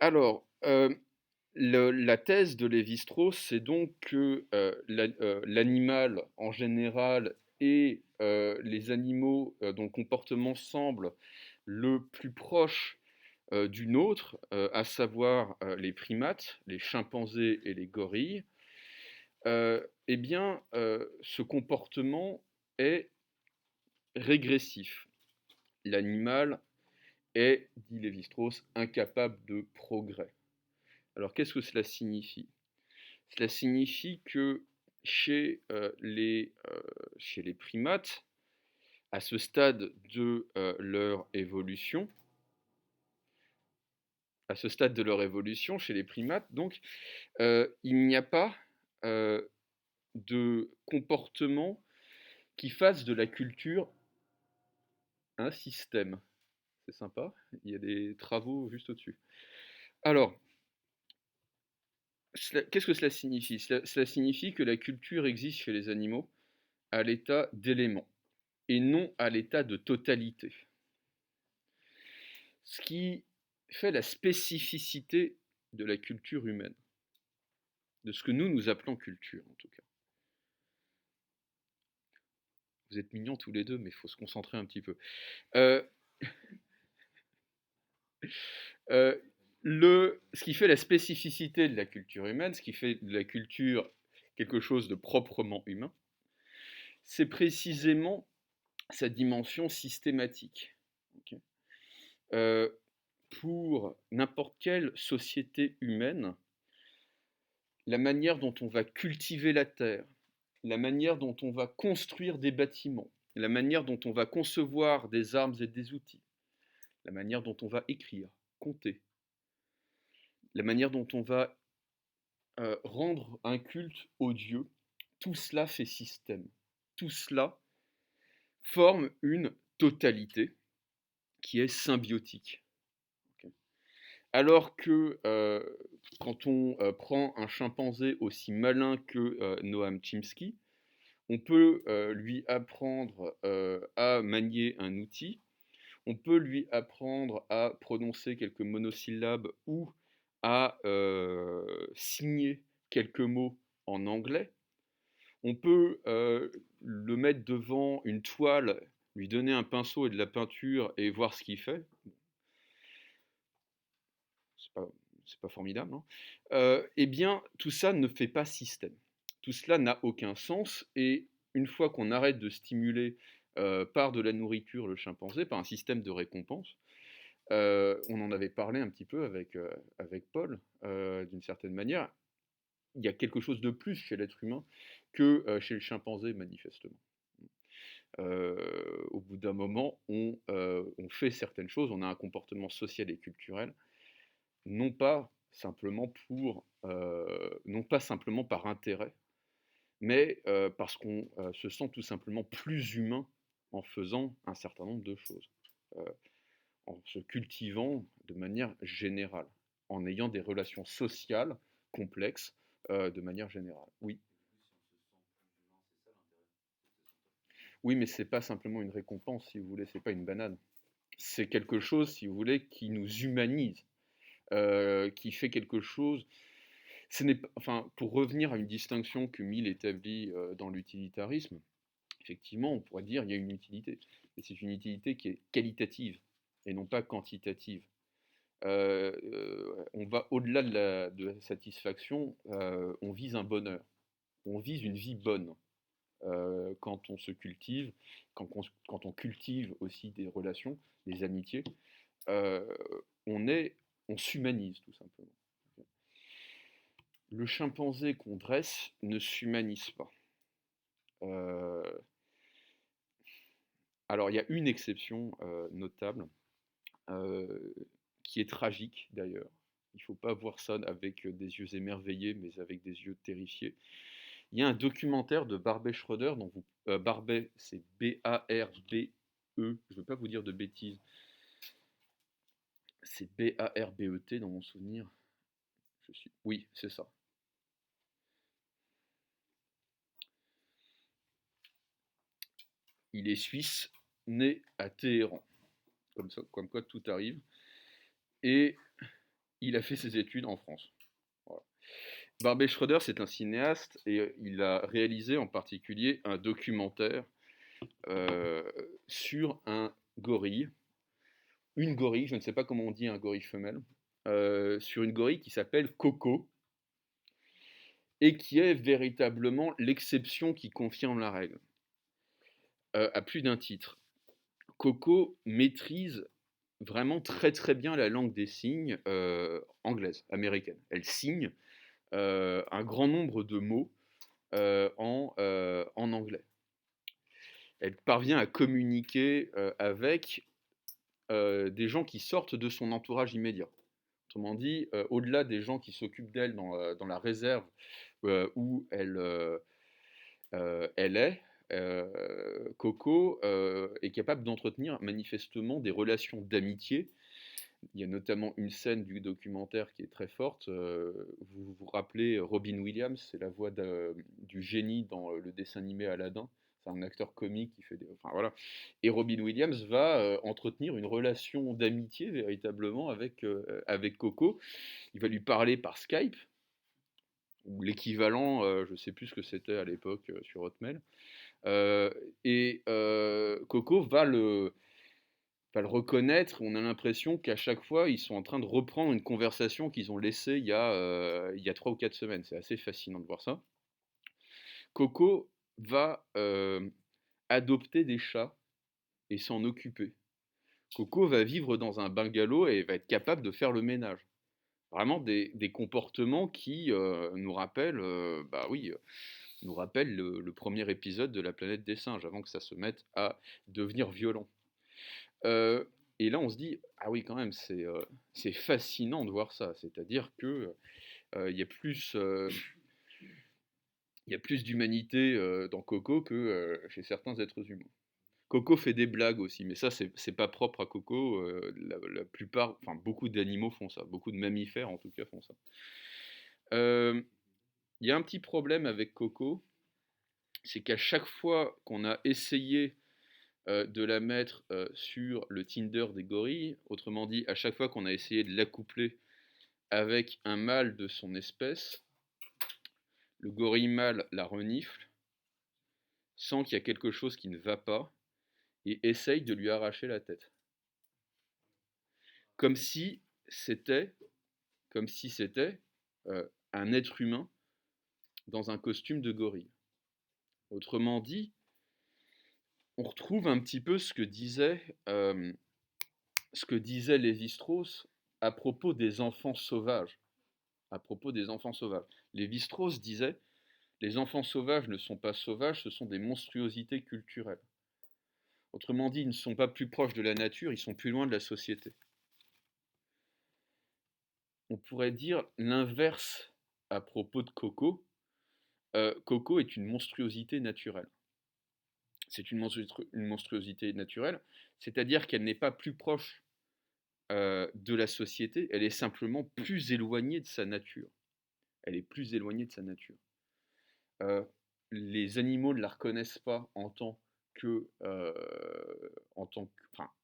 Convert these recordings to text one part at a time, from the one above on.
Alors, la thèse de Lévi-Strauss, c'est donc que l'animal en général et les animaux dont le comportement semble le plus proche du nôtre, à savoir les primates, les chimpanzés et les gorilles, eh bien, ce comportement est régressif. L'animal est, dit Lévi-Strauss, incapable de progrès. Alors qu'est-ce que cela signifie? Cela signifie que chez, chez les primates, à ce stade de leur évolution, chez les primates, donc, il n'y a pas de comportement qui fasse de la culture un système. C'est sympa, il y a des travaux juste au-dessus. Alors, qu'est-ce que cela signifie? Cela signifie que la culture existe chez les animaux à l'état d'élément et non à l'état de totalité. Ce qui fait la spécificité de la culture humaine, de ce que nous appelons culture en tout cas. Vous êtes mignons tous les deux, mais il faut se concentrer un petit peu. Euh, euh, ce qui fait la spécificité de la culture humaine, ce qui fait de la culture quelque chose de proprement humain, c'est précisément sa dimension systématique. Okay. Pour n'importe quelle société humaine, la manière dont on va cultiver la terre, la manière dont on va construire des bâtiments, la manière dont on va concevoir des armes et des outils, la manière dont on va écrire, compter, la manière dont on va rendre un culte aux dieux, tout cela fait système. Tout cela forme une totalité qui est symbiotique. Okay. Alors que quand on prend un chimpanzé aussi malin que Noam Chomsky, on peut lui apprendre à manier un outil, on peut lui apprendre à prononcer quelques monosyllabes ou à signer quelques mots en anglais. On peut le mettre devant une toile, lui donner un pinceau et de la peinture et voir ce qu'il fait. C'est pas, c'est pas formidable, non? Eh bien, tout ça ne fait pas système. Tout cela n'a aucun sens et une fois qu'on arrête de stimuler par de la nourriture le chimpanzé, par un système de récompense, on en avait parlé un petit peu avec Paul, d'une certaine manière, il y a quelque chose de plus chez l'être humain que chez le chimpanzé, manifestement. Au bout d'un moment, on fait certaines choses, on a un comportement social et culturel, non pas simplement non pas simplement par intérêt, mais parce qu'on se sent tout simplement plus humain en faisant un certain nombre de choses, en se cultivant de manière générale, en ayant des relations sociales complexes de manière générale. Oui, oui, mais c'est pas simplement une récompense, si vous voulez, c'est pas une banane. C'est quelque chose, si vous voulez, qui nous humanise, qui fait quelque chose. Ce n'est pas, enfin, pour revenir à une distinction que Mill établit dans l'utilitarisme, effectivement, on pourrait dire qu'il y a une utilité, mais c'est une utilité qui est qualitative et non pas quantitative. On va au-delà de la satisfaction, on vise un bonheur, on vise une vie bonne quand on se cultive, quand on cultive aussi des relations, des amitiés, euh, on est, on s'humanise tout simplement. Le chimpanzé qu'on dresse ne s'humanise pas. Euh, alors il y a une exception notable, euh, qui est tragique d'ailleurs. Il ne faut pas voir ça avec des yeux émerveillés, mais avec des yeux terrifiés. Il y a un documentaire de Barbet Schroeder, dont vous, Barbet, c'est B-A-R-B-E, je ne veux pas vous dire de bêtises, c'est B-A-R-B-E-T dans mon souvenir. Oui, c'est ça. Il est suisse, né à Téhéran. Comme ça, comme quoi tout arrive. Et il a fait ses études en France. Voilà. Barbet Schroeder, c'est un cinéaste et il a réalisé en particulier un documentaire euh, sur un gorille, une gorille, je ne sais pas comment on dit un gorille femelle, sur une gorille qui s'appelle Coco et qui est véritablement l'exception qui confirme la règle, à plus d'un titre. Coco maîtrise vraiment très très bien la langue des signes anglaise, américaine. Elle signe un grand nombre de mots en anglais. Elle parvient à communiquer avec des gens qui sortent de son entourage immédiat. Autrement dit, au-delà des gens qui s'occupent d'elle dans la réserve où elle est, Coco est capable d'entretenir manifestement des relations d'amitié. Il y a notamment une scène du documentaire qui est très forte. Vous vous rappelez Robin Williams, c'est la voix du génie dans le dessin animé Aladdin. C'est un acteur comique qui fait des. Enfin voilà. Et Robin Williams va entretenir une relation d'amitié véritablement avec Coco. Il va lui parler par Skype, ou l'équivalent, je ne sais plus ce que c'était à l'époque sur Hotmail. Et Coco va le reconnaître. On a l'impression qu'à chaque fois, ils sont en train de reprendre une conversation qu'ils ont laissée il y a 3 ou 4 semaines. C'est assez fascinant de voir ça. Coco va adopter des chats et s'en occuper. Coco va vivre dans un bungalow et va être capable de faire le ménage. Vraiment des comportements qui nous rappellent, bah oui, nous rappellent le premier épisode de La planète des singes, avant que ça se mette à devenir violent. Euh, et là, on se dit, ah oui, quand même, c'est fascinant de voir ça. C'est-à-dire que il y a il y a plus d'humanité dans Coco que chez certains êtres humains. Coco fait des blagues aussi, mais ça, c'est pas propre à Coco. La plupart, enfin, beaucoup d'animaux font ça. Beaucoup de mammifères, en tout cas, font ça. Euh, Il y a un petit problème avec Coco, c'est qu'à chaque fois qu'on a essayé de la mettre sur le Tinder des gorilles, autrement dit, à chaque fois qu'on a essayé de l'accoupler avec un mâle de son espèce, le gorille mâle la renifle, sent qu'il y a quelque chose qui ne va pas, et essaye de lui arracher la tête. Comme si c'était, comme si c'était un être humain dans un costume de gorille. Autrement dit, on retrouve un petit peu ce que disait Lévi-Strauss à propos des enfants sauvages. À propos des enfants sauvages. Lévi-Strauss disait: les enfants sauvages ne sont pas sauvages, ce sont des monstruosités culturelles. Autrement dit, ils ne sont pas plus proches de la nature, ils sont plus loin de la société. On pourrait dire l'inverse à propos de Coco. Coco est une monstruosité naturelle. C'est une monstruosité naturelle, c'est-à-dire qu'elle n'est pas plus proche de la société, elle est simplement plus éloignée de sa nature. Elle est plus éloignée de sa nature. Euh, les animaux ne la reconnaissent pas enfin,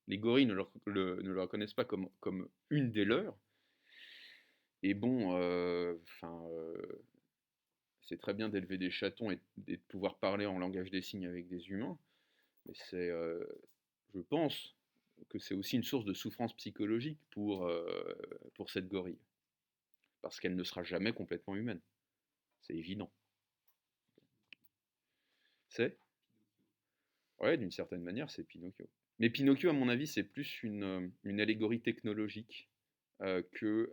les gorilles ne la reconnaissent pas comme une des leurs. Et bon, c'est très bien d'élever des chatons et de pouvoir parler en langage des signes avec des humains, mais je pense que c'est aussi une source de souffrance psychologique pour cette gorille, parce qu'elle ne sera jamais complètement humaine. C'est évident. C'est Ouais, d'une certaine manière, c'est Pinocchio. Mais Pinocchio, à mon avis, c'est plus une allégorie technologique qu'une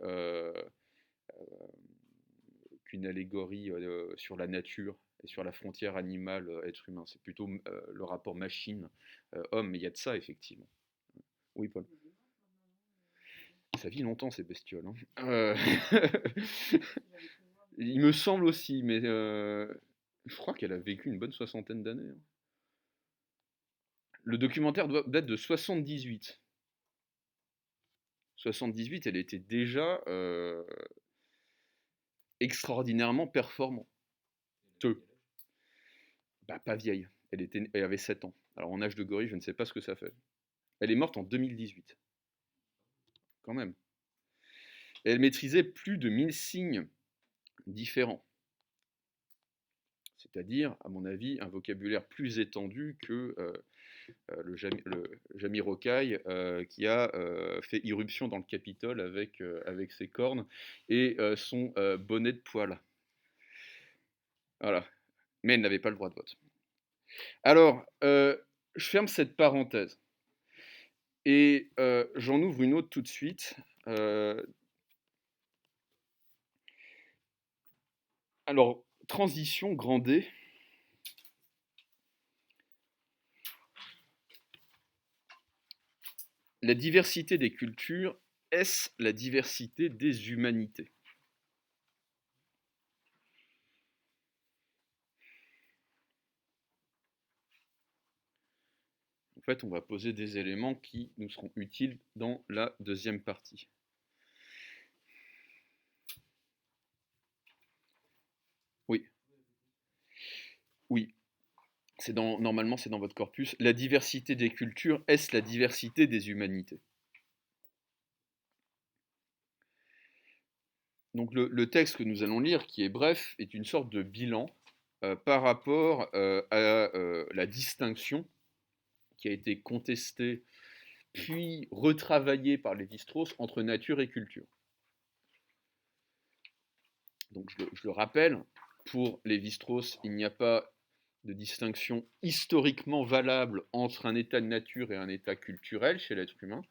allégorie sur la nature et sur la frontière animale-être humain. C'est plutôt le rapport machine-homme, mais il y a de ça, effectivement. Oui, Paul. Ça vit longtemps, ces bestioles. Hein. Il me semble aussi, mais je crois qu'elle a vécu une bonne soixantaine d'années. Hein. Le documentaire date de 78. 78, elle était déjà extraordinairement performante. Bah, pas vieille. Elle avait 7 ans. Alors en âge de gorille, je ne sais pas ce que ça fait. Elle est morte en 2018. Quand même. Et elle maîtrisait plus de 1000 signes différents. C'est-à-dire, à mon avis, un vocabulaire plus étendu que le Jamiroquai qui a fait irruption dans le Capitole avec ses cornes et son bonnet de poil. Voilà. Mais elle n'avait pas le droit de vote. Alors, je ferme cette parenthèse et j'en ouvre une autre tout de suite. Alors, transition, grand D. La diversité des cultures, est-ce la diversité des humanités? En fait, on va poser des éléments qui nous seront utiles dans la deuxième partie. Oui, oui. Normalement, c'est dans votre corpus. La diversité des cultures, est-ce la diversité des humanités? Donc le texte que nous allons lire, qui est bref, est une sorte de bilan par rapport à la distinction qui a été contestée puis retravaillée par Lévi-Strauss entre nature et culture. Donc je le rappelle, pour Lévi-Strauss, il n'y a pas de distinction historiquement valable entre un état de nature et un état culturel chez l'être humain.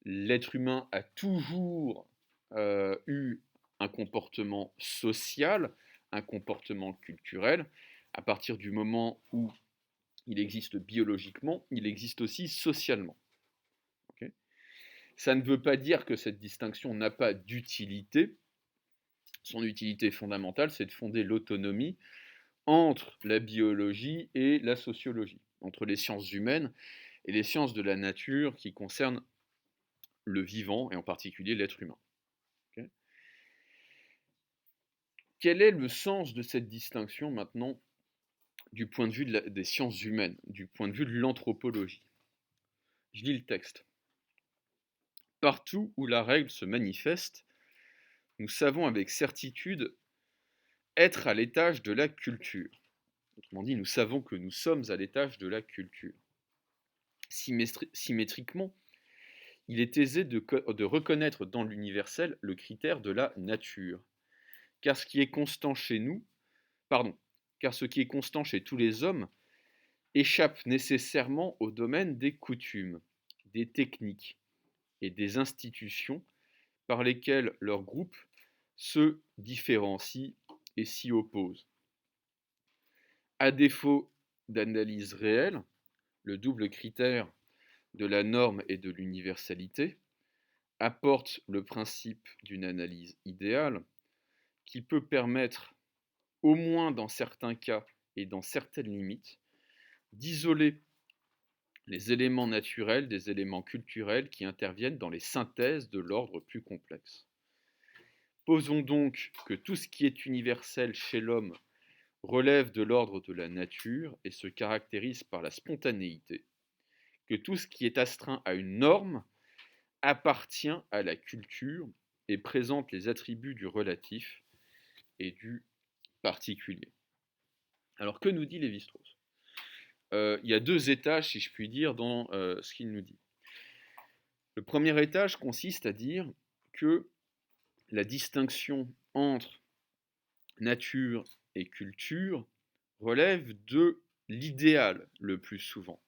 L'être humain a toujours eu un comportement social, un comportement culturel. À partir du moment où il existe biologiquement, il existe aussi socialement. Okay. Ça ne veut pas dire que cette distinction n'a pas d'utilité. Son utilité fondamentale, c'est de fonder l'autonomie entre la biologie et la sociologie, entre les sciences humaines et les sciences de la nature qui concernent le vivant, et en particulier l'être humain. Okay. Quel est le sens de cette distinction maintenant du point de vue des sciences humaines, du point de vue de l'anthropologie? Je lis le texte. Partout où la règle se manifeste, nous savons avec certitude être à l'étage de la culture. Autrement dit, nous savons que nous sommes à l'étage de la culture. Symétriquement, il est aisé de reconnaître dans l'universel le critère de la nature. Car ce qui est constant chez nous, car ce qui est constant chez tous les hommes échappe nécessairement au domaine des coutumes, des techniques et des institutions par lesquelles leur groupe se différencie et s'y oppose. À défaut d'analyse réelle, le double critère de la norme et de l'universalité apporte le principe d'une analyse idéale qui peut permettre, au moins dans certains cas et dans certaines limites, d'isoler les éléments naturels des éléments culturels qui interviennent dans les synthèses de l'ordre plus complexe. Posons donc que tout ce qui est universel chez l'homme relève de l'ordre de la nature et se caractérise par la spontanéité, que tout ce qui est astreint à une norme appartient à la culture et présente les attributs du relatif et du particulier. Alors que nous dit Lévi-Strauss? Il y a deux étages, si je puis dire, dans ce qu'il nous dit. Le premier étage consiste à dire que la distinction entre nature et culture relève de l'idéal le plus souvent,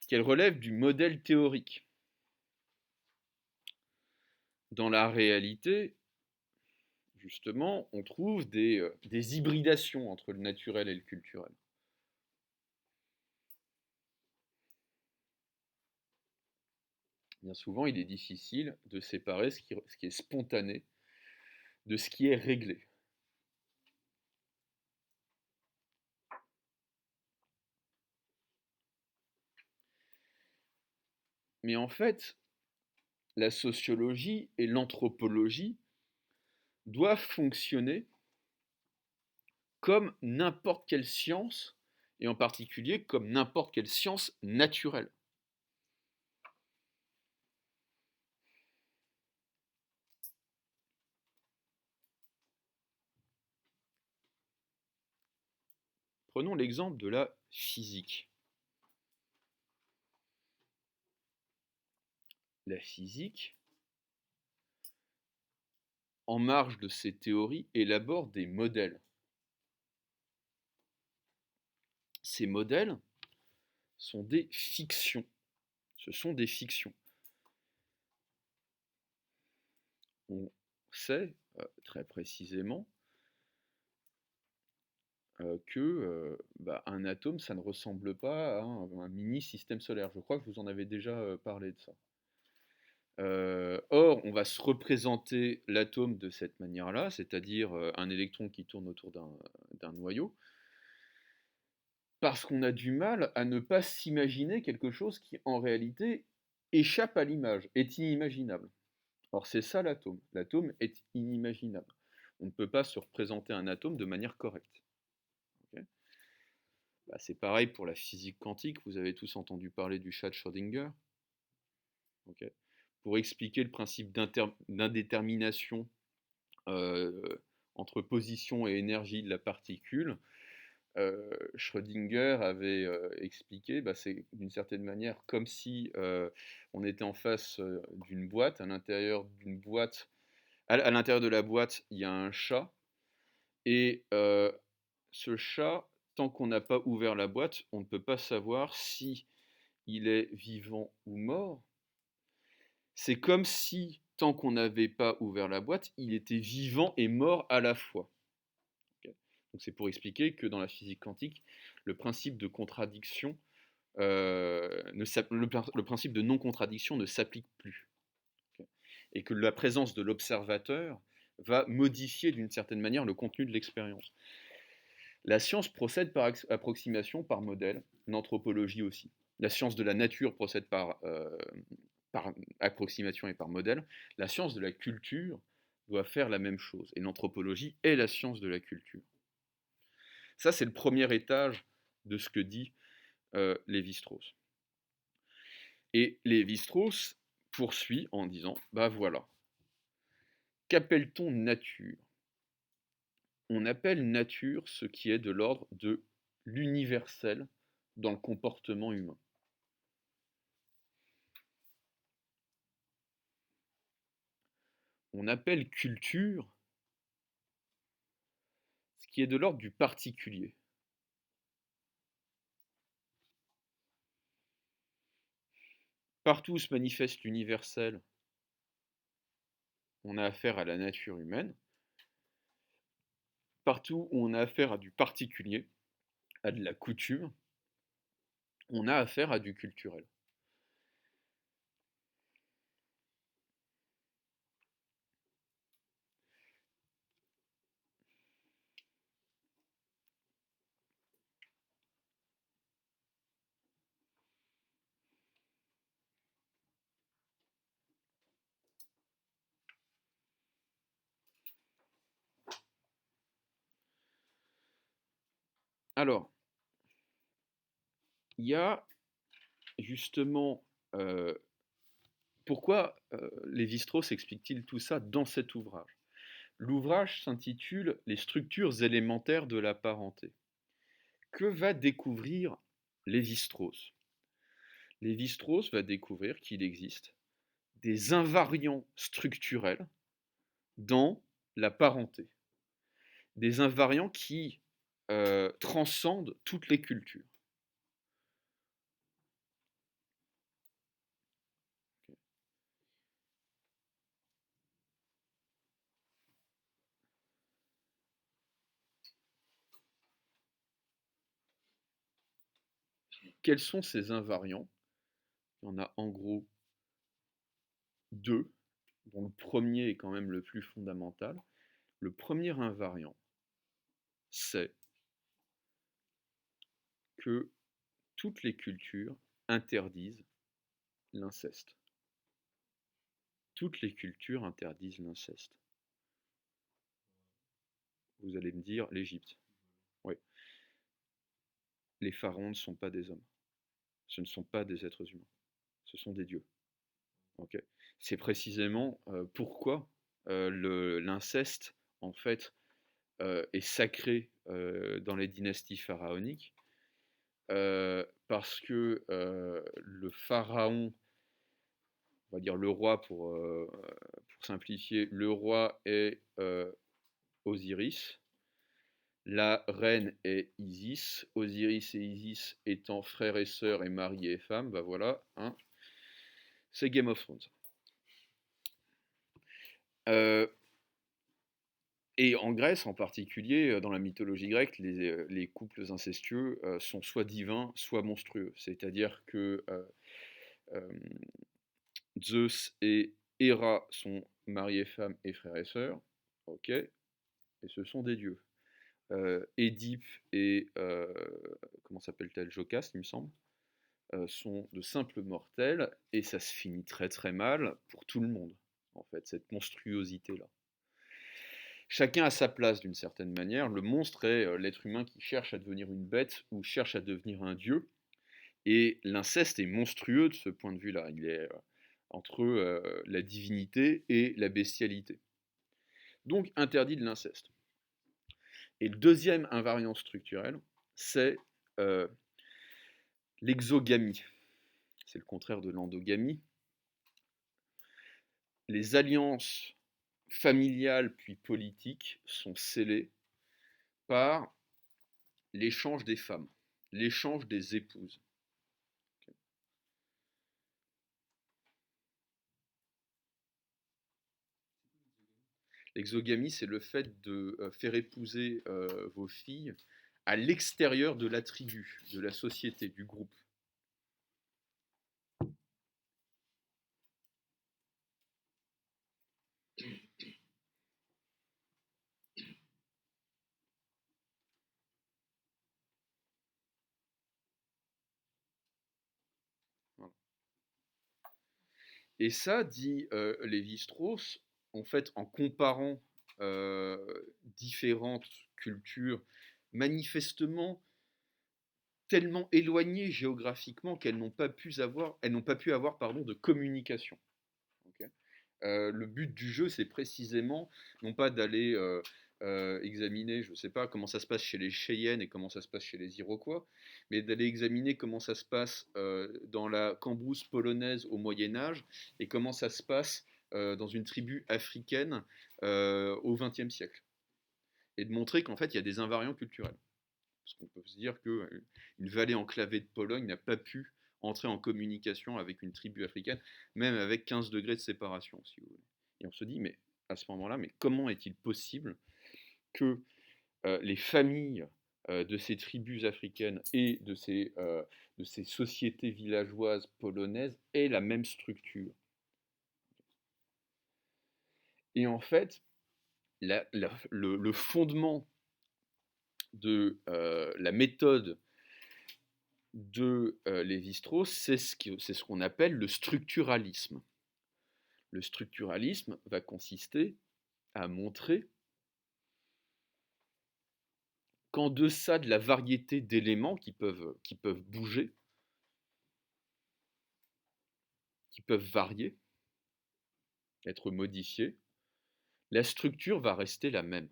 qu'elle relève du modèle théorique. Dans la réalité, justement, on trouve des hybridations entre le naturel et le culturel. Bien souvent, il est difficile de séparer ce qui est spontané de ce qui est réglé. Mais en fait, la sociologie et l'anthropologie doivent fonctionner comme n'importe quelle science, et en particulier comme n'importe quelle science naturelle. Prenons l'exemple de la physique. La physique, en marge de ses théories, élabore des modèles. Ces modèles sont des fictions. Ce sont des fictions. On sait très précisément que un atome, ça ne ressemble pas à un mini système solaire. Je crois que vous en avez déjà parlé de ça. Or, on va se représenter l'atome de cette manière-là, c'est-à-dire un électron qui tourne autour d'un noyau, parce qu'on a du mal à ne pas s'imaginer quelque chose qui, en réalité, échappe à l'image, est inimaginable. Or, c'est ça l'atome. L'atome est inimaginable. On ne peut pas se représenter un atome de manière correcte. Okay. C'est pareil pour la physique quantique. Vous avez tous entendu parler du chat de Schrödinger. Okay. Pour expliquer le principe d'indétermination entre position et énergie de la particule, Schrödinger avait expliqué, c'est d'une certaine manière comme si on était en face d'une boîte, à l'intérieur d'une boîte, à l'intérieur de la boîte, il y a un chat, et ce chat, tant qu'on n'a pas ouvert la boîte, on ne peut pas savoir si il est vivant ou mort. C'est comme si, tant qu'on n'avait pas ouvert la boîte, il était vivant et mort à la fois. Okay. Donc c'est pour expliquer que dans la physique quantique, le principe de contradiction, le principe de non-contradiction ne s'applique plus. Okay. Et que la présence de l'observateur va modifier d'une certaine manière le contenu de l'expérience. La science procède par approximation, par modèle, l'anthropologie aussi. La science de la nature procède par approximation et par modèle. La science de la culture doit faire la même chose. Et l'anthropologie est la science de la culture. Ça, c'est le premier étage de ce que dit Lévi-Strauss. Et Lévi-Strauss poursuit en disant, voilà, qu'appelle-t-on nature? On appelle nature ce qui est de l'ordre de l'universel dans le comportement humain. On appelle culture ce qui est de l'ordre du particulier. Partout où se manifeste l'universel, on a affaire à la nature humaine. Partout où on a affaire à du particulier, à de la coutume, on a affaire à du culturel. Alors, il y a justement pourquoi Lévi-Strauss explique-t-il tout ça dans cet ouvrage? L'ouvrage s'intitule « Les structures élémentaires de la parenté ». Que va découvrir Lévi-Strauss? Lévi-Strauss va découvrir qu'il existe des invariants structurels dans la parenté. Des invariants qui transcendent toutes les cultures. Quels sont ces invariants? Il y en a en gros deux, dont le premier est quand même le plus fondamental. Le premier invariant, c'est que toutes les cultures interdisent l'inceste. Toutes les cultures interdisent l'inceste. Vous allez me dire l'Égypte. Oui. Les pharaons ne sont pas des hommes. Ce ne sont pas des êtres humains. Ce sont des dieux. Okay. C'est précisément pourquoi l'inceste, en fait, est sacré dans les dynasties pharaoniques, parce que le pharaon, on va dire le roi pour simplifier, le roi est Osiris, la reine est Isis, Osiris et Isis étant frères et sœurs et mari et femme, bah voilà, hein, c'est Game of Thrones. Euh, et en Grèce en particulier, dans la mythologie grecque, les couples incestueux sont soit divins, soit monstrueux. C'est-à-dire que Zeus et Héra sont mari et femme et frères et sœurs, ok, et ce sont des dieux. Édipe et comment s'appelle-t-elle, Jocaste, il me semble, sont de simples mortels, et ça se finit très très mal pour tout le monde, en fait, cette monstruosité-là. Chacun a sa place d'une certaine manière. Le monstre est l'être humain qui cherche à devenir une bête ou cherche à devenir un dieu, et l'inceste est monstrueux de ce point de vue-là. Il est entre la divinité et la bestialité. Donc interdit de l'inceste. Et le deuxième invariant structurel, c'est l'exogamie. C'est le contraire de l'endogamie. Les alliances familiales puis politiques sont scellées par l'échange des femmes, l'échange des épouses. L'exogamie, c'est le fait de faire épouser vos filles à l'extérieur de la tribu, de la société, du groupe. Voilà. Et ça, dit Lévi-Strauss, en fait, en comparant différentes cultures manifestement tellement éloignées géographiquement qu'elles n'ont pas pu avoir, pardon, de communication. Okay. Le but du jeu, c'est précisément non pas d'aller examiner, je ne sais pas, comment ça se passe chez les Cheyennes et comment ça se passe chez les Iroquois, mais d'aller examiner comment ça se passe dans la Cambrousse polonaise au Moyen Âge et comment ça se passe dans une tribu africaine au XXe siècle. Et de montrer qu'en fait, il y a des invariants culturels. Parce qu'on peut se dire qu'une vallée enclavée de Pologne n'a pas pu entrer en communication avec une tribu africaine, même avec 15 degrés de séparation, si vous voulez. Et on se dit, mais à ce moment-là, mais comment est-il possible que les familles de ces tribus africaines et de ces sociétés villageoises polonaises aient la même structure? Et en fait, le fondement de la méthode de Lévi-Strauss, c'est ce qu'on appelle le structuralisme. Le structuralisme va consister à montrer qu'en deçà de la variété d'éléments qui peuvent bouger, qui peuvent varier, être modifiés, la structure va rester la même.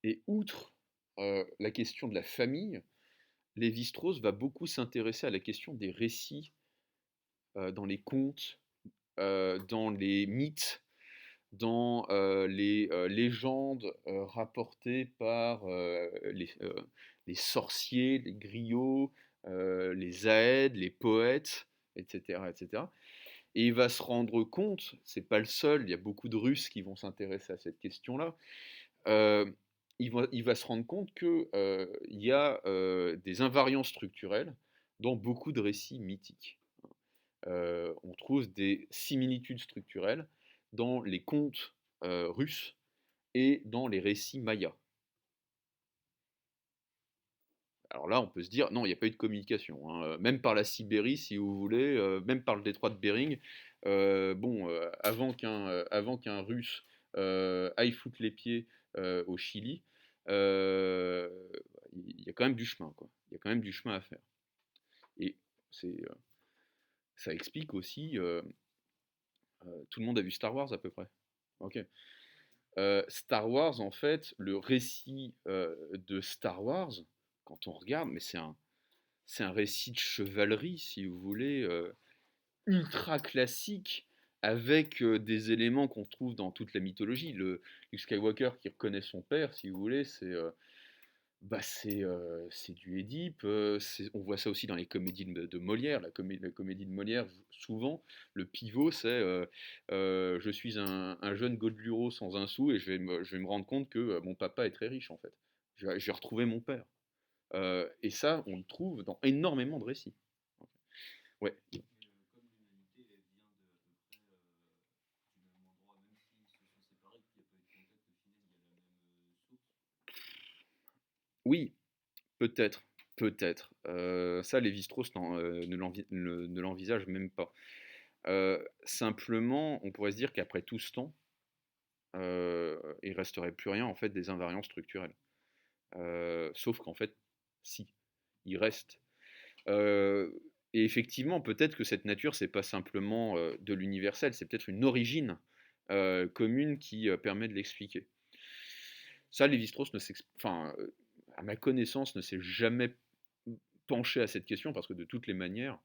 Et outre la question de la famille, Lévi-Strauss va beaucoup s'intéresser à la question des récits dans les contes, dans les mythes, dans les légendes rapportées par les sorciers, les griots, les aèdes, les poètes, etc., etc. Et il va se rendre compte, c'est pas le seul, il y a beaucoup de Russes qui vont s'intéresser à cette question-là. euh, il va se rendre compte qu'il y a des invariants structurels dans beaucoup de récits mythiques. On trouve des similitudes structurelles dans les contes russes et dans les récits mayas. Alors là, on peut se dire, non, il n'y a pas eu de communication, hein. Même par la Sibérie, si vous voulez, même par le détroit de Bering, avant qu'un Russe aille foutre les pieds au Chili, il y a quand même du chemin, quoi. Il y a quand même du chemin à faire. Et ça explique aussi, tout le monde a vu Star Wars à peu près. Ok. Star Wars, en fait, le récit de Star Wars, quand on regarde, mais c'est un récit de chevalerie, si vous voulez, ultra classique, avec des éléments qu'on trouve dans toute la mythologie. Luke Skywalker qui reconnaît son père, si vous voulez, c'est du Édipe. On voit ça aussi dans les comédies de Molière. La comédie de Molière, souvent, le pivot, c'est je suis un jeune Godelureau sans un sou et je vais me rendre compte que mon papa est très riche, en fait. J'ai retrouvé mon père. Et ça, on le trouve dans énormément de récits. Ouais. Oui, peut-être, peut-être. Ça, Lévi-Strauss ne l'envisage même pas. Simplement, on pourrait se dire qu'après tout ce temps, il resterait plus rien en fait des invariants structurels. Sauf qu'en fait, si, il reste. Et effectivement, peut-être que cette nature, c'est pas simplement de l'universel, c'est peut-être une origine commune qui permet de l'expliquer. Ça, Lévi-Strauss enfin, à ma connaissance, ne s'est jamais penché à cette question parce que de toutes les manières,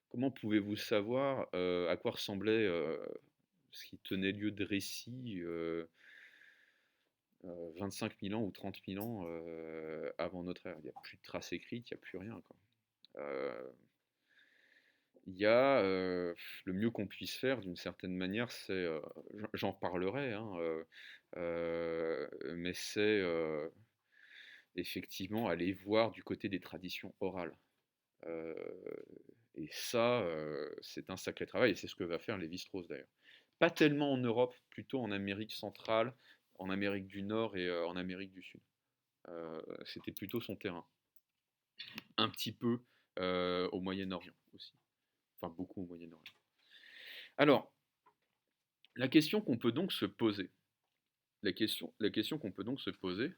comment pouvez-vous savoir à quoi ressemblait ce qui tenait lieu de récit 25 000 ans ou 30 000 ans avant notre ère? Il n'y a plus de traces écrites, il n'y a plus rien, quoi. Il y a le mieux qu'on puisse faire d'une certaine manière, c'est, j'en reparlerai, hein, mais c'est effectivement aller voir du côté des traditions orales. Euh, et ça, c'est un sacré travail, et c'est ce que va faire Lévi-Strauss d'ailleurs. Pas tellement en Europe, plutôt en Amérique centrale, en Amérique du Nord et en Amérique du Sud. C'était plutôt son terrain. Un petit peu au Moyen-Orient aussi. Enfin, beaucoup au Moyen-Orient. Alors, la question qu'on peut donc se poser, la question qu'on peut donc se poser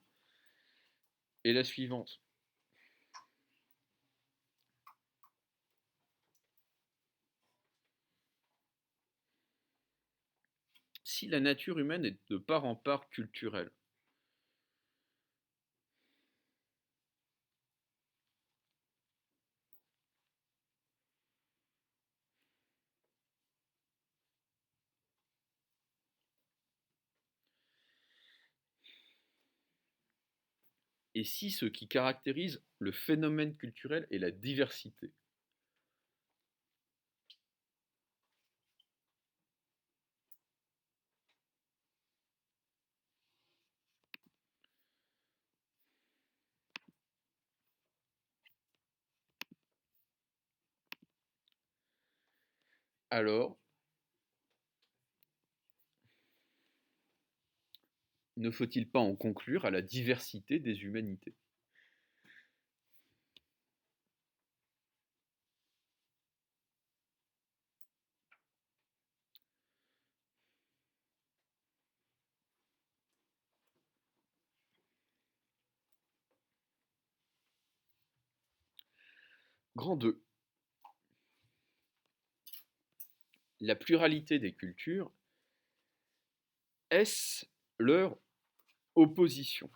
est la suivante. Si la nature humaine est de part en part culturelle, et si ce qui caractérise le phénomène culturel est la diversité, alors ne faut-il pas en conclure à la diversité des humanités? Grand 2. La pluralité des cultures, est-ce leur opposition?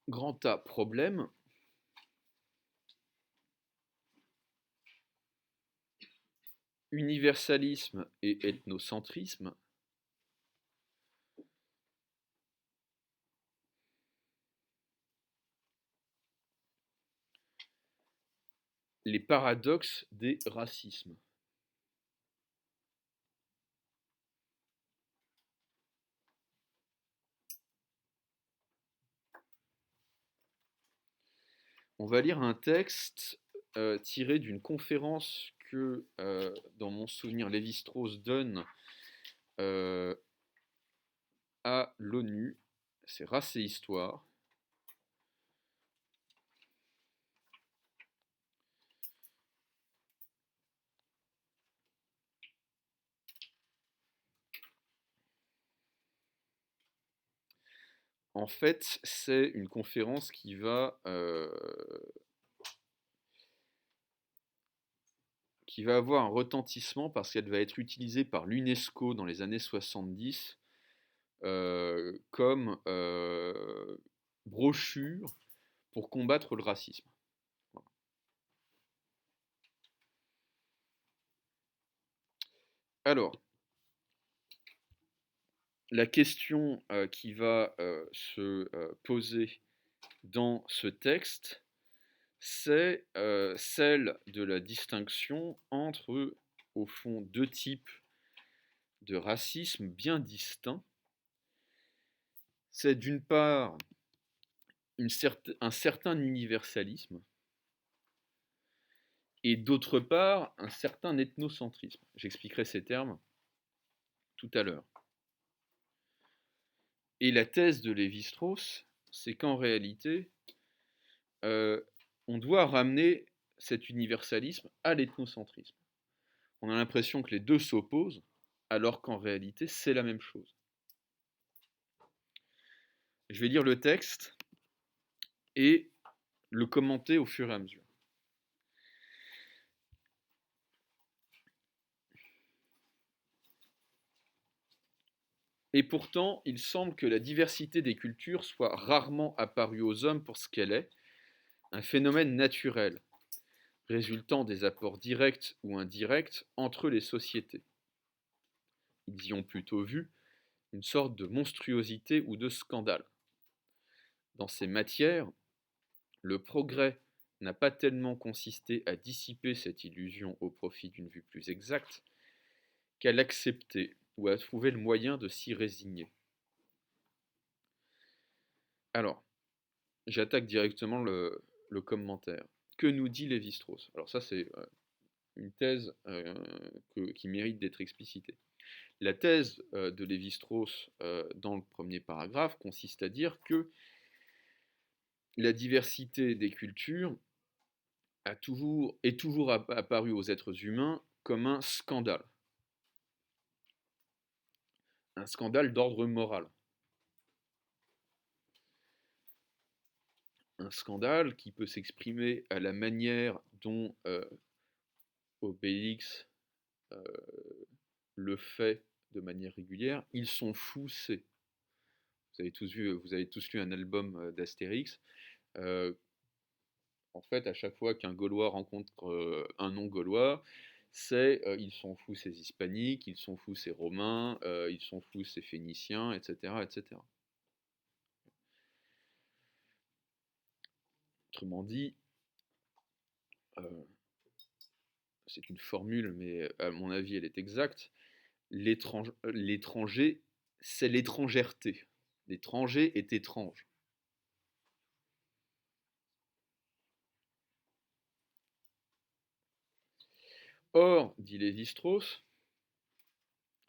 Grand A, problème. Universalisme et ethnocentrisme. Les paradoxes des racismes. On va lire un texte tiré d'une conférence que, dans mon souvenir, Lévi-Strauss donne à l'ONU. C'est Race et Histoire. En fait, c'est une conférence qui va avoir un retentissement parce qu'elle va être utilisée par l'UNESCO dans les années 70 comme brochure pour combattre le racisme. Voilà. Alors, la question qui va se poser dans ce texte, c'est celle de la distinction entre, au fond, deux types de racisme bien distincts. C'est d'une part un certain universalisme et d'autre part un certain ethnocentrisme. J'expliquerai ces termes tout à l'heure. Et la thèse de Lévi-Strauss, c'est qu'en réalité, on doit ramener cet universalisme à l'ethnocentrisme. On a l'impression que les deux s'opposent, alors qu'en réalité, c'est la même chose. Je vais lire le texte et le commenter au fur et à mesure. Et pourtant, il semble que la diversité des cultures soit rarement apparue aux hommes pour ce qu'elle est, un phénomène naturel, résultant des apports directs ou indirects entre les sociétés. Ils y ont plutôt vu une sorte de monstruosité ou de scandale. Dans ces matières, le progrès n'a pas tellement consisté à dissiper cette illusion au profit d'une vue plus exacte, qu'à l'accepter ou à trouver le moyen de s'y résigner. Alors, j'attaque directement le commentaire. Que nous dit Lévi-Strauss? Alors ça, c'est une thèse qui mérite d'être explicitée. La thèse de Lévi-Strauss dans le premier paragraphe consiste à dire que la diversité des cultures est toujours apparue aux êtres humains comme un scandale d'ordre moral. Un scandale qui peut s'exprimer à la manière dont Obélix le fait de manière régulière. Ils sont fous, c'est. Vous avez tous lu un album d'Astérix. En fait, à chaque fois qu'un Gaulois rencontre un non-Gaulois, c'est ils sont fous ces Hispaniques, ils sont fous ces Romains, ils sont fous ces Phéniciens, etc., etc. Autrement dit, c'est une formule, mais à mon avis, elle est exacte. L'étranger, c'est l'étrangèreté. L'étranger est étrange. Or, dit Lévi-Strauss,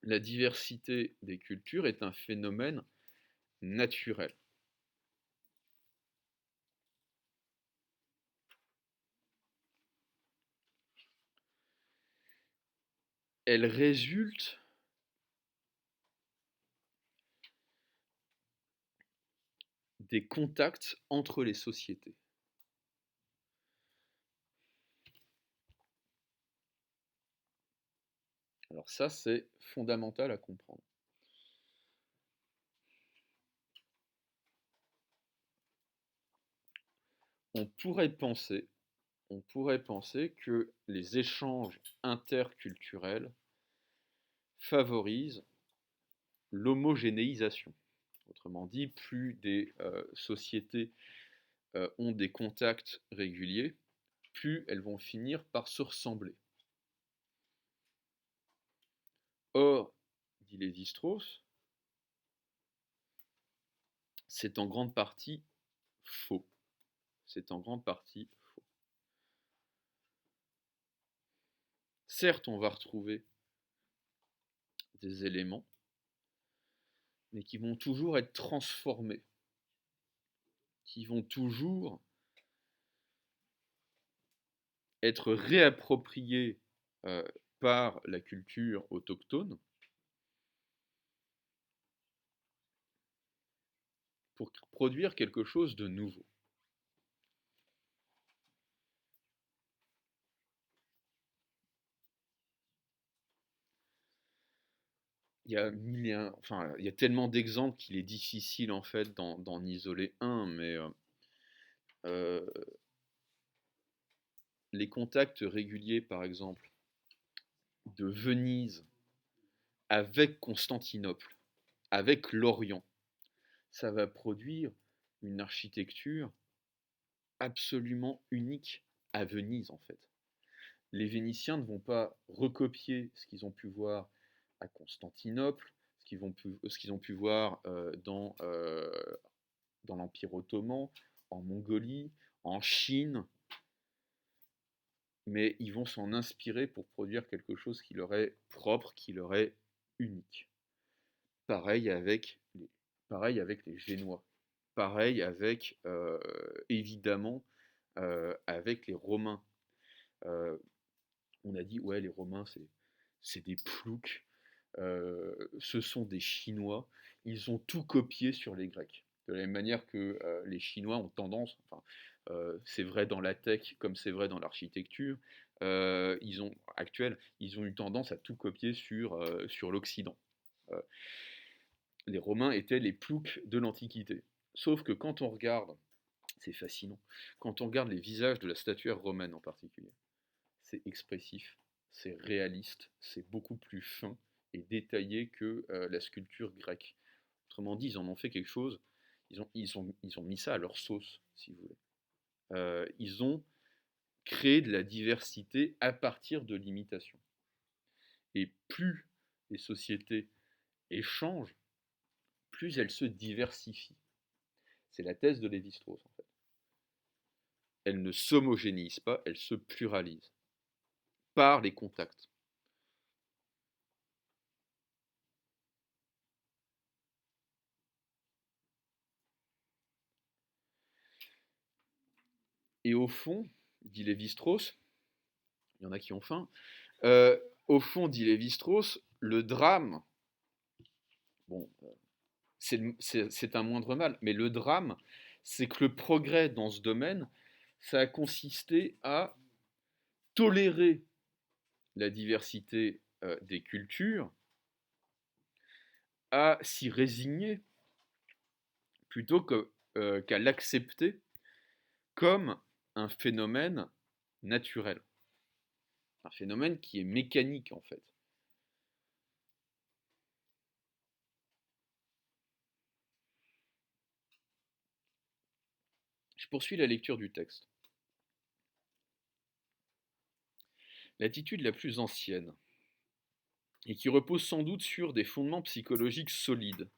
la diversité des cultures est un phénomène naturel. Elle résulte des contacts entre les sociétés. Alors ça, c'est fondamental à comprendre. On pourrait penser que les échanges interculturels favorisent l'homogénéisation. Autrement dit, plus des sociétés ont des contacts réguliers, plus elles vont finir par se ressembler. Or, dit Lévi-Strauss, c'est en grande partie faux. C'est en grande partie faux. Certes, on va retrouver des éléments, mais qui vont toujours être transformés, qui vont toujours être réappropriés par la culture autochtone pour produire quelque chose de nouveau. Il y a mille et un, enfin, il y a tellement d'exemples qu'il est difficile en fait d'en isoler un, mais euh, les contacts réguliers, par exemple, de Venise avec Constantinople, avec l'Orient, ça va produire une architecture absolument unique à Venise en fait. Les Vénitiens ne vont pas recopier ce qu'ils ont pu voir à Constantinople, ce qu'ils ont pu voir dans l'Empire ottoman, en Mongolie, en Chine, mais ils vont s'en inspirer pour produire quelque chose qui leur est propre, qui leur est unique. Pareil avec les, pareil avec les Génois, pareil avec, évidemment, avec les Romains. Euh, on a dit, ouais, les Romains, c'est des ploucs, ce sont des Chinois, ils ont tout copié sur les Grecs. De la même manière que les Chinois ont tendance, enfin, c'est vrai dans la tech comme c'est vrai dans l'architecture, ils ont eu tendance à tout copier sur l'Occident. Euh, les Romains étaient les ploucs de l'Antiquité. Sauf que quand on regarde, c'est fascinant, quand on regarde les visages de la statuaire romaine en particulier, c'est expressif, c'est réaliste, c'est beaucoup plus fin et détaillé que la sculpture grecque. Autrement dit, ils en ont fait quelque chose, ils ont mis ça à leur sauce, si vous voulez. Ils ont créé de la diversité à partir de l'imitation. Et plus les sociétés échangent, plus elles se diversifient. C'est la thèse de Lévi-Strauss, en fait. Elles ne s'homogénéisent pas, elles se pluralisent par les contacts. Et au fond, dit Lévi-Strauss, il y en a qui ont faim, au fond, dit Lévi-Strauss, le drame, bon, c'est un moindre mal, mais le drame, c'est que le progrès dans ce domaine, ça a consisté à tolérer la diversité des cultures, à s'y résigner plutôt qu'à l'accepter comme un phénomène naturel, un phénomène qui est mécanique en fait. Je poursuis la lecture du texte. L'attitude la plus ancienne, et qui repose sans doute sur des fondements psychologiques solides,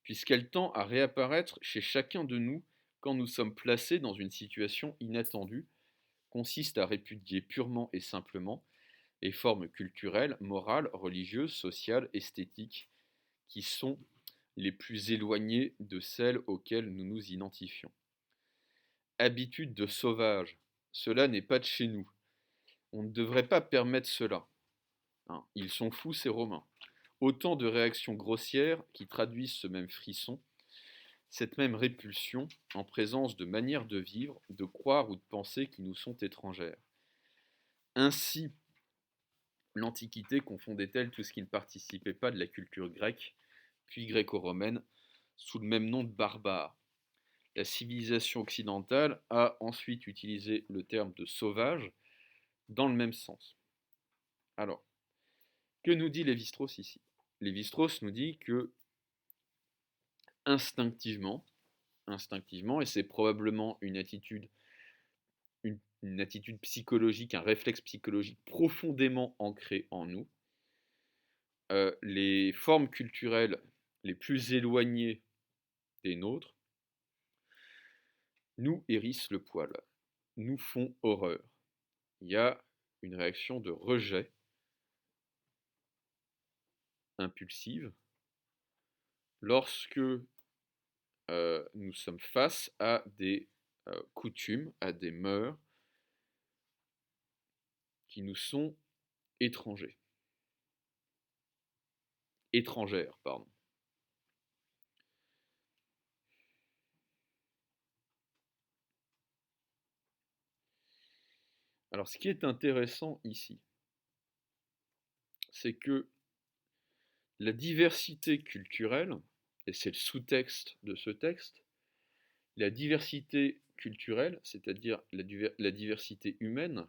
puisqu'elle tend à réapparaître chez chacun de nous quand nous sommes placés dans une situation inattendue, consiste à répudier purement et simplement les formes culturelles, morales, religieuses, sociales, esthétiques, qui sont les plus éloignées de celles auxquelles nous nous identifions. Habitude de sauvage, cela n'est pas de chez nous. On ne devrait pas permettre cela. Hein, ils sont fous, ces Romains. Autant de réactions grossières qui traduisent ce même frisson, cette même répulsion en présence de manières de vivre, de croire ou de penser qui nous sont étrangères. Ainsi, l'Antiquité confondait-elle tout ce qui ne participait pas de la culture grecque, puis gréco-romaine, sous le même nom de barbare. La civilisation occidentale a ensuite utilisé le terme de sauvage dans le même sens. Alors, que nous dit Lévi-Strauss ici? Lévi-Strauss nous dit que instinctivement, et c'est probablement une attitude psychologique, un réflexe psychologique profondément ancré en nous, les formes culturelles les plus éloignées des nôtres nous hérissent le poil, nous font horreur. Il y a une réaction de rejet impulsive lorsque nous sommes face à des coutumes, à des mœurs qui nous sont étrangères, pardon. Alors, ce qui est intéressant ici, c'est que la diversité culturelle, et c'est le sous-texte de ce texte, la diversité culturelle, c'est-à-dire la diversité humaine,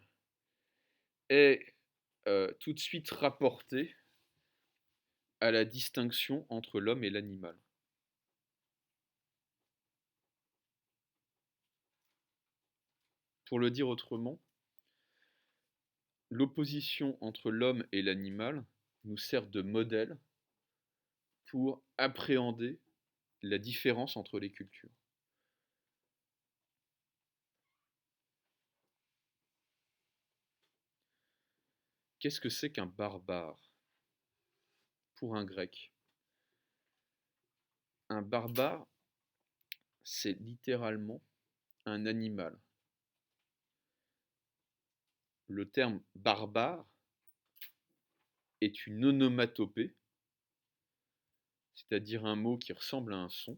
est tout de suite rapportée à la distinction entre l'homme et l'animal. Pour le dire autrement, l'opposition entre l'homme et l'animal nous sert de modèle pour appréhender la différence entre les cultures. Qu'est-ce que c'est qu'un barbare pour un grec? Un barbare, c'est littéralement un animal. Le terme barbare est une onomatopée, c'est-à-dire un mot qui ressemble à un son,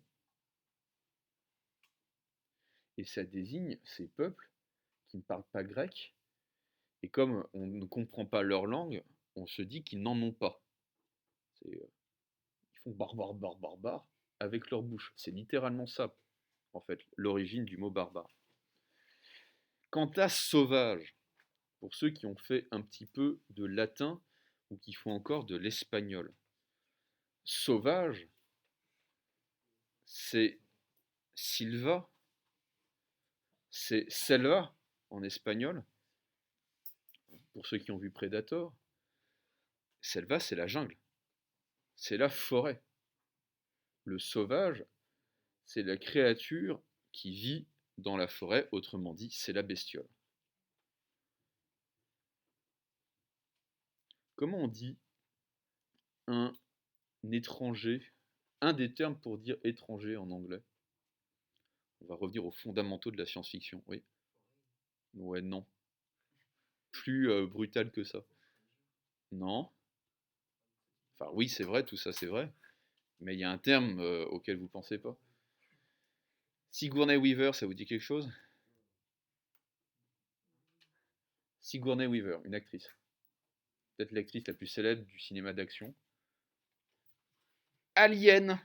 et ça désigne ces peuples qui ne parlent pas grec, et comme on ne comprend pas leur langue, on se dit qu'ils n'en ont pas. Ils font barbare, barbare, barbare avec leur bouche. C'est littéralement ça, en fait, l'origine du mot barbare. Quant à sauvage, pour ceux qui ont fait un petit peu de latin ou qui font encore de l'espagnol, sauvage, c'est silva, c'est selva en espagnol, pour ceux qui ont vu Predator. Selva, c'est la jungle, c'est la forêt. Le sauvage, c'est la créature qui vit dans la forêt, autrement dit, c'est la bestiole. Comment on dit un étranger, un des termes pour dire étranger en anglais? On va revenir aux fondamentaux de la science-fiction, oui. Ouais, non. Plus brutal que ça. Non. Enfin, oui, c'est vrai, tout ça, c'est vrai. Mais il y a un terme auquel vous pensez pas. Sigourney Weaver, ça vous dit quelque chose? Sigourney Weaver, une actrice. Peut-être l'actrice la plus célèbre du cinéma d'action. Alien.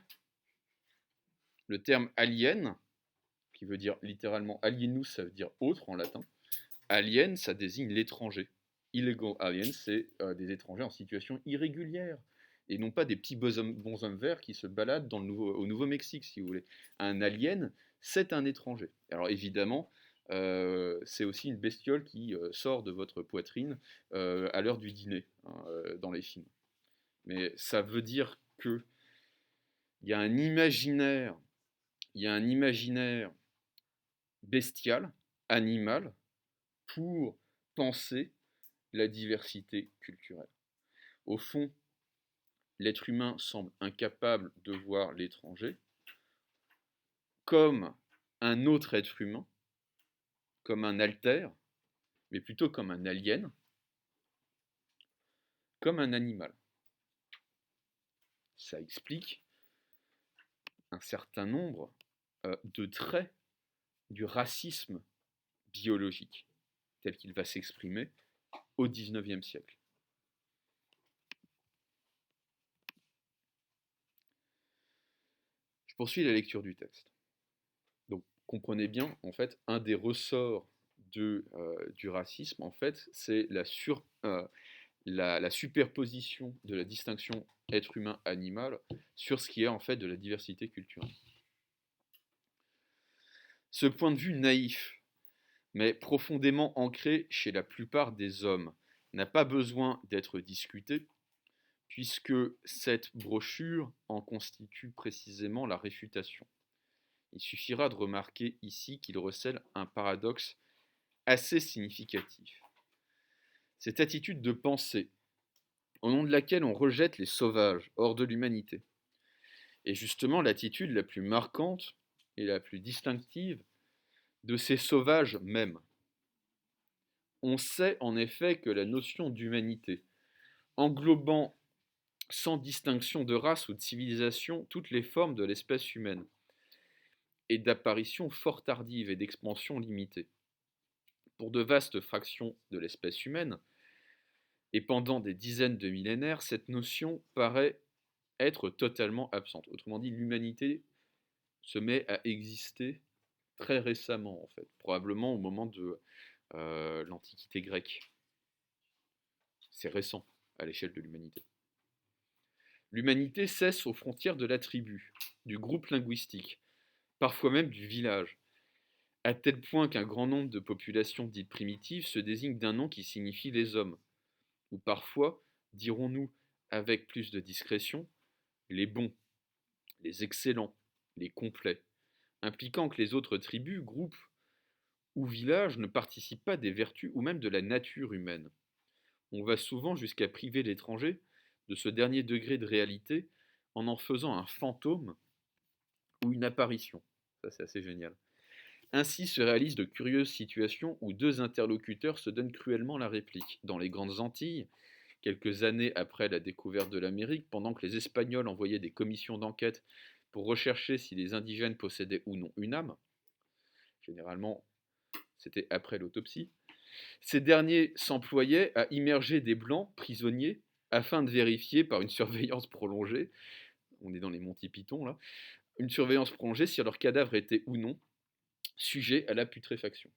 Le terme alien, qui veut dire littéralement alienus, ça veut dire autre en latin. Alien, ça désigne l'étranger. Illegal aliens, c'est des étrangers en situation irrégulière. Et non pas des petits bonshommes verts qui se baladent au Nouveau-Mexique, si vous voulez. Un alien, c'est un étranger. Alors évidemment, c'est aussi une bestiole qui sort de votre poitrine à l'heure du dîner, hein, dans les films. Mais ça veut dire que il y a un imaginaire, il y a un imaginaire bestial, animal, pour penser la diversité culturelle. Au fond, l'être humain semble incapable de voir l'étranger comme un autre être humain, comme un alter, mais plutôt comme un alien, comme un animal. Ça explique un certain nombre de traits du racisme biologique, tel qu'il va s'exprimer au XIXe siècle. Je poursuis la lecture du texte. Donc, comprenez bien, en fait, un des ressorts du racisme, en fait, c'est la superposition de la distinction être humain-animal sur ce qui est en fait de la diversité culturelle. Ce point de vue naïf, mais profondément ancré chez la plupart des hommes, n'a pas besoin d'être discuté, puisque cette brochure en constitue précisément la réfutation. Il suffira de remarquer ici qu'il recèle un paradoxe assez significatif. Cette attitude de pensée, au nom de laquelle on rejette les sauvages hors de l'humanité, est justement l'attitude la plus marquante et la plus distinctive de ces sauvages mêmes. On sait en effet que la notion d'humanité, englobant sans distinction de race ou de civilisation toutes les formes de l'espèce humaine, est d'apparition fort tardive et d'expansion limitée. Pour de vastes fractions de l'espèce humaine, et pendant des dizaines de millénaires, cette notion paraît être totalement absente. Autrement dit, l'humanité se met à exister très récemment, en fait, probablement au moment de l'Antiquité grecque. C'est récent à l'échelle de l'humanité. L'humanité cesse aux frontières de la tribu, du groupe linguistique, parfois même du village, à tel point qu'un grand nombre de populations dites primitives se désignent d'un nom qui signifie les hommes, ou parfois, dirons-nous avec plus de discrétion, les bons, les excellents, les complets, impliquant que les autres tribus, groupes ou villages ne participent pas des vertus ou même de la nature humaine. On va souvent jusqu'à priver l'étranger de ce dernier degré de réalité en faisant un fantôme ou une apparition. Ça, c'est assez génial. Ainsi se réalisent de curieuses situations où deux interlocuteurs se donnent cruellement la réplique. Dans les Grandes Antilles, quelques années après la découverte de l'Amérique, pendant que les Espagnols envoyaient des commissions d'enquête pour rechercher si les indigènes possédaient ou non une âme, généralement c'était après l'autopsie, ces derniers s'employaient à immerger des blancs prisonniers afin de vérifier par une surveillance prolongée, on est dans les Monty Python là, une surveillance prolongée si leur cadavre était ou non sujet à la putréfaction.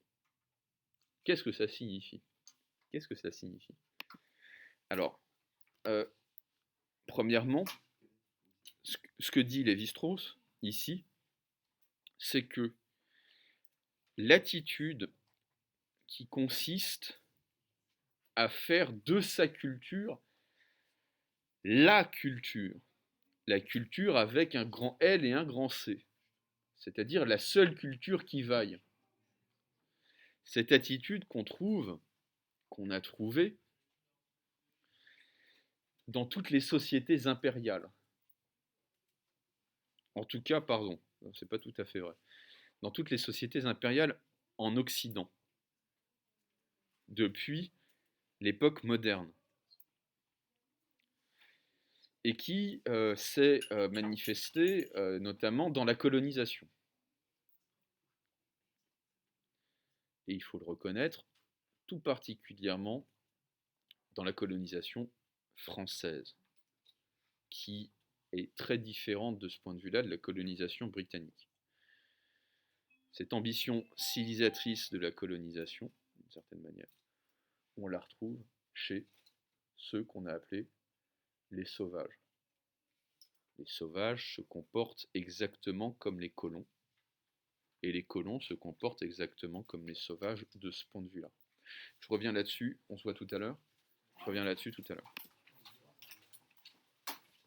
Qu'est-ce que ça signifie? Qu'est-ce que ça signifie? Alors, premièrement, ce que dit Lévi-Strauss ici, c'est que l'attitude qui consiste à faire de sa culture la culture avec un grand L et un grand C, c'est-à-dire la seule culture qui vaille. Cette attitude qu'on a trouvée dans toutes les sociétés impériales. En tout cas, pardon, c'est pas tout à fait vrai. Dans toutes les sociétés impériales en Occident, depuis l'époque moderne, et qui s'est manifestée notamment dans la colonisation. Et il faut le reconnaître, tout particulièrement dans la colonisation française, qui est très différente de ce point de vue-là de la colonisation britannique. Cette ambition civilisatrice de la colonisation, d'une certaine manière, on la retrouve chez ceux qu'on a appelés les sauvages. Les sauvages se comportent exactement comme les colons, et les colons se comportent exactement comme les sauvages de ce point de vue-là. Je reviens là-dessus, on se voit tout à l'heure. Je reviens là-dessus tout à l'heure.